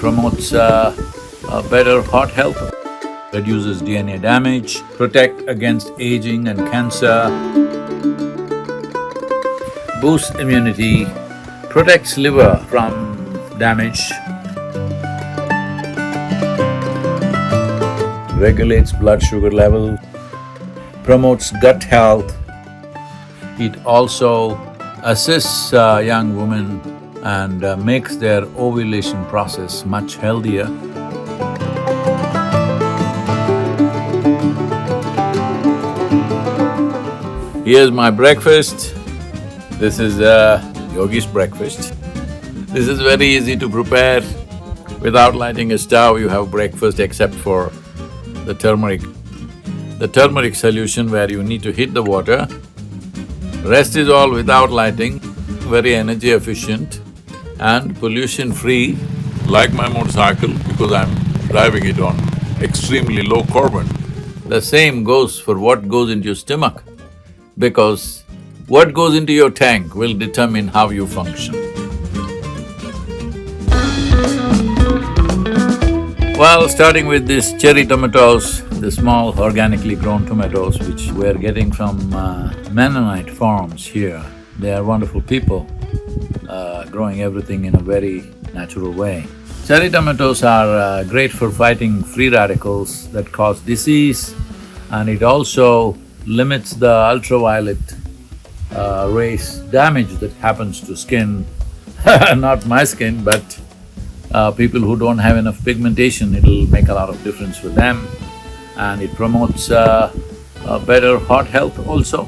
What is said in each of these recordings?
promotes better heart health, reduces DNA damage, protect against aging and cancer, boosts immunity, protects liver from damage, regulates blood sugar level, promotes gut health. It also assists young women and makes their ovulation process much healthier. Here's my breakfast. This is Yogi's breakfast. This is very easy to prepare. Without lighting a stove, you have breakfast except for the turmeric. The turmeric solution where you need to heat the water. Rest is all without lighting, very energy efficient and pollution-free, like my motorcycle, because I'm driving it on extremely low carbon. The same goes for what goes into your stomach, because what goes into your tank will determine how you function. Well, starting with these cherry tomatoes, the small organically grown tomatoes which we're getting from Mennonite farms here. They are wonderful people, growing everything in a very natural way. Cherry tomatoes are great for fighting free radicals that cause disease, and it also limits the ultraviolet rays damage that happens to skin, not my skin, but people who don't have enough pigmentation, it'll make a lot of difference for them. And it promotes better heart health also.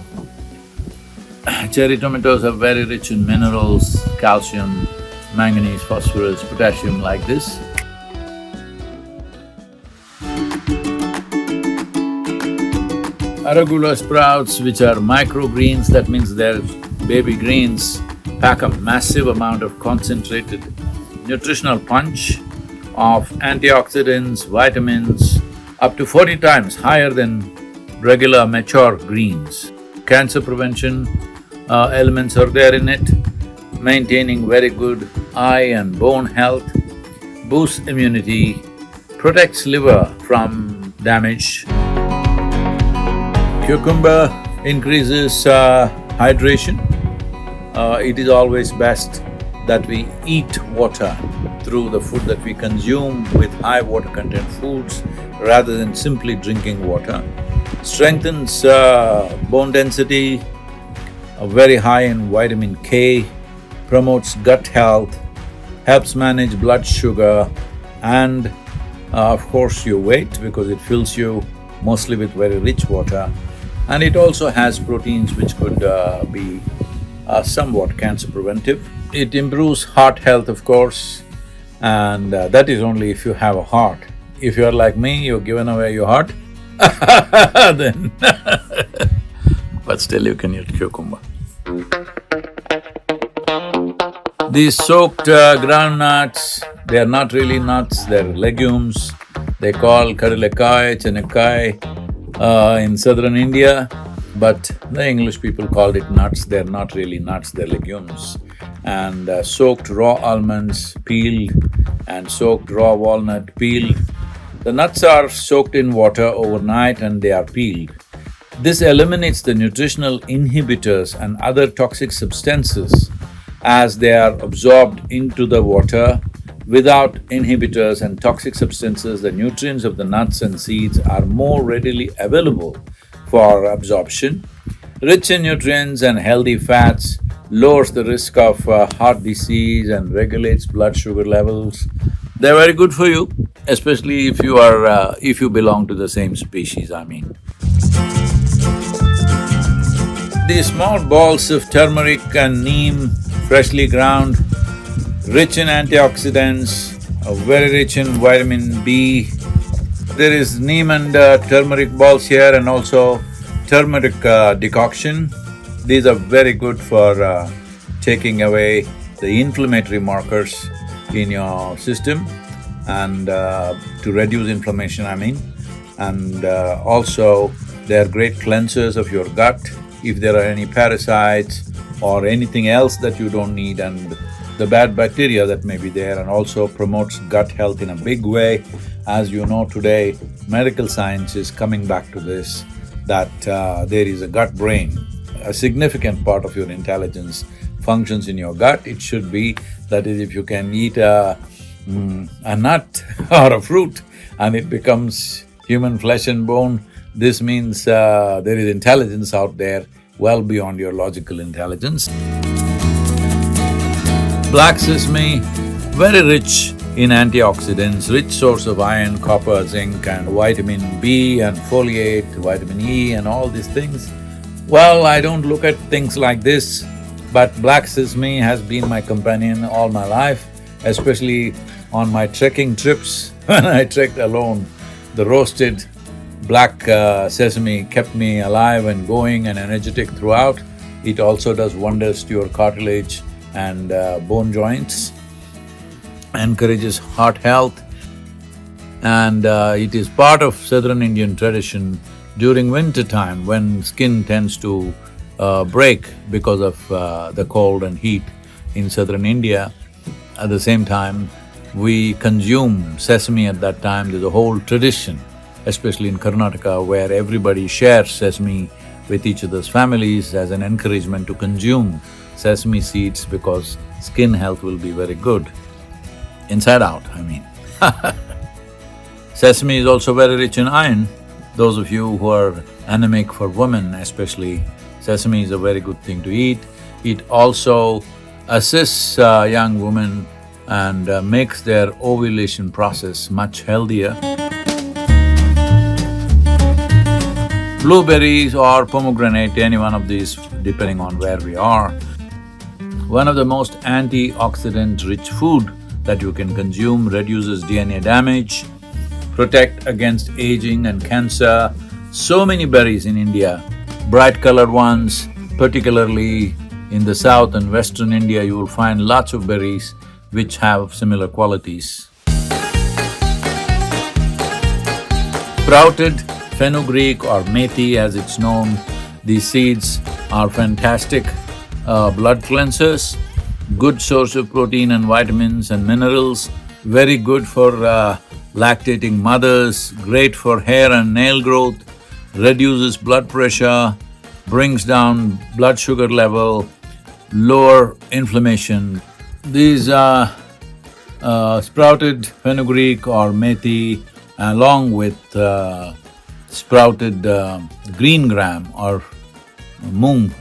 Cherry tomatoes are very rich in minerals, calcium, manganese, phosphorus, potassium like this. Arugula sprouts, which are microgreens, that means they're baby greens, pack a massive amount of concentrated nutritional punch of antioxidants, vitamins, up to 40 times higher than regular mature greens. Cancer prevention elements are there in it, maintaining very good eye and bone health, boosts immunity, protects liver from damage. Cucumber increases hydration. It is always best that we eat water through the food that we consume with high water content foods rather than simply drinking water. Strengthens bone density, very high in vitamin K, promotes gut health, helps manage blood sugar and of course your weight because it fills you mostly with very rich water. And it also has proteins which could be somewhat cancer preventive. It improves heart health, of course, and that is only if you have a heart. If you're like me, you've given away your heart, then but still you can eat cucumber. These soaked groundnuts, they are not really nuts, they're legumes. They call kadalekai, chenekai in southern India, but the English people called it nuts. They're not really nuts, they're legumes. And soaked raw almonds, peeled, and soaked raw walnut, peeled. The nuts are soaked in water overnight and they are peeled. This eliminates the nutritional inhibitors and other toxic substances as they are absorbed into the water. Without inhibitors and toxic substances, the nutrients of the nuts and seeds are more readily available for absorption. Rich in nutrients and healthy fats, lowers the risk of heart disease and regulates blood sugar levels. They're very good for you, especially if you belong to the same species, I mean. These small balls of turmeric and neem, freshly ground, rich in antioxidants, very rich in vitamin B. There is neem and turmeric balls here and also turmeric decoction. These are very good for taking away the inflammatory markers in your system and to reduce inflammation, I mean. And also, they are great cleansers of your gut. If there are any parasites or anything else that you don't need, and the bad bacteria that may be there, and also promotes gut health in a big way. As you know today, medical science is coming back to this, that there is a gut brain. A significant part of your intelligence functions in your gut. It should be, that is, if you can eat a nut or a fruit and it becomes human flesh and bone, this means there is intelligence out there well beyond your logical intelligence. Black sesame, very rich in antioxidants, rich source of iron, copper, zinc and vitamin B and folate, vitamin E and all these things. Well, I don't look at things like this, but black sesame has been my companion all my life, especially on my trekking trips. When I trekked alone, the roasted black sesame kept me alive and going and energetic throughout. It also does wonders to your cartilage and bone joints, encourages heart health, and it is part of southern Indian tradition during winter time when skin tends to break because of the cold and heat in southern India. At the same time, we consume sesame at that time. There's a whole tradition, especially in Karnataka, where everybody shares sesame with each other's families as an encouragement to consume sesame seeds because skin health will be very good. Inside out, I mean. Sesame is also very rich in iron. Those of you who are anemic, for women especially, sesame is a very good thing to eat. It also assists young women and makes their ovulation process much healthier. Blueberries or pomegranate, any one of these depending on where we are. One of the most antioxidant-rich food that you can consume, reduces DNA damage, protect against aging and cancer. So many berries in India, bright colored ones, particularly in the south and western India, you will find lots of berries which have similar qualities. Sprouted fenugreek or methi as it's known, these seeds are fantastic blood cleansers, good source of protein and vitamins and minerals, very good for lactating mothers, great for hair and nail growth, reduces blood pressure, brings down blood sugar level, lower inflammation. These sprouted fenugreek or methi along with sprouted green gram or mung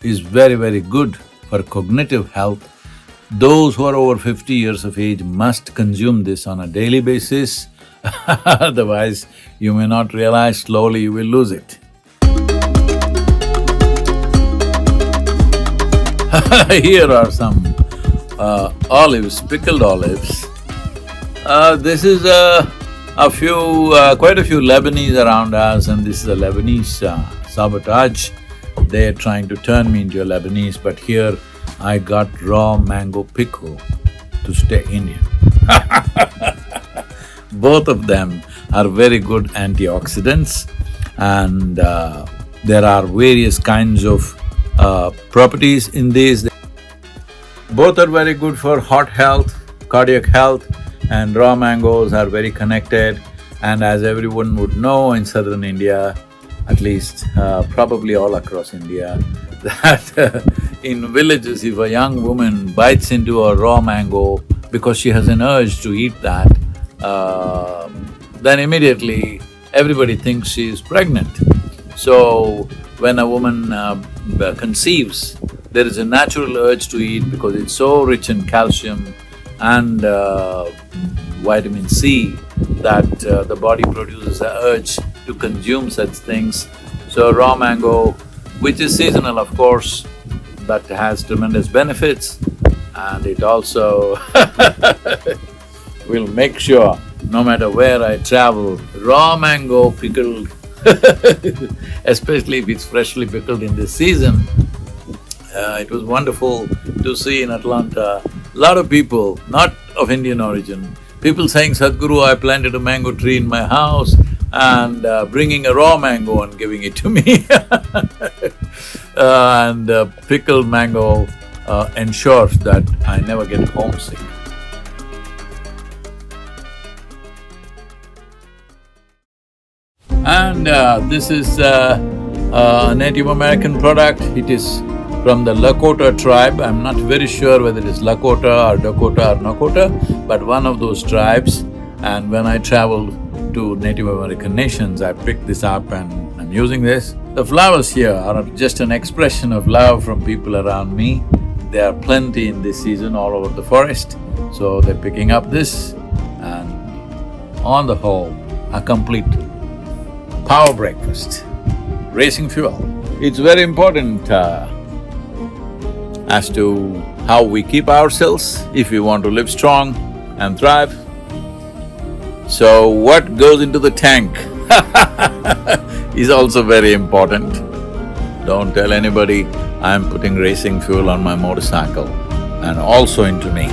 is very, very good for cognitive health. Those who are over 50 years of age must consume this on a daily basis, otherwise you may not realize, slowly you will lose it. Here are some olives, pickled olives. This is quite a few Lebanese around us, and this is a Lebanese sabotage. They're trying to turn me into a Lebanese, but here I got raw mango pickle to stay Indian. Both of them are very good antioxidants, and there are various kinds of properties in these. Both are very good for heart health, cardiac health, and raw mangoes are very connected. And as everyone would know in southern India, at least probably all across India, that in villages if a young woman bites into a raw mango because she has an urge to eat that, then immediately everybody thinks she is pregnant. So when a woman conceives, there is a natural urge to eat because it's so rich in calcium and vitamin C that the body produces an urge to consume such things. So raw mango, which is seasonal of course, but has tremendous benefits, and it also will make sure no matter where I travel, raw mango pickled especially if it's freshly pickled in this season. It was wonderful to see in Atlanta, a lot of people, not of Indian origin, people saying, Sadhguru, I planted a mango tree in my house and bringing a raw mango and giving it to me. and pickled mango ensures that I never get homesick. And this is a Native American product. It is from the Lakota tribe. I'm not very sure whether it is Lakota or Dakota or Nakota, but one of those tribes. And when I traveled to Native American nations, I picked this up and I'm using this. The flowers here are just an expression of love from people around me. There are plenty in this season all over the forest, so they're picking up this, and on the whole, a complete power breakfast, racing fuel. It's very important as to how we keep ourselves if we want to live strong and thrive. So what goes into the tank is also very important. Don't tell anybody I'm putting racing fuel on my motorcycle and also into me.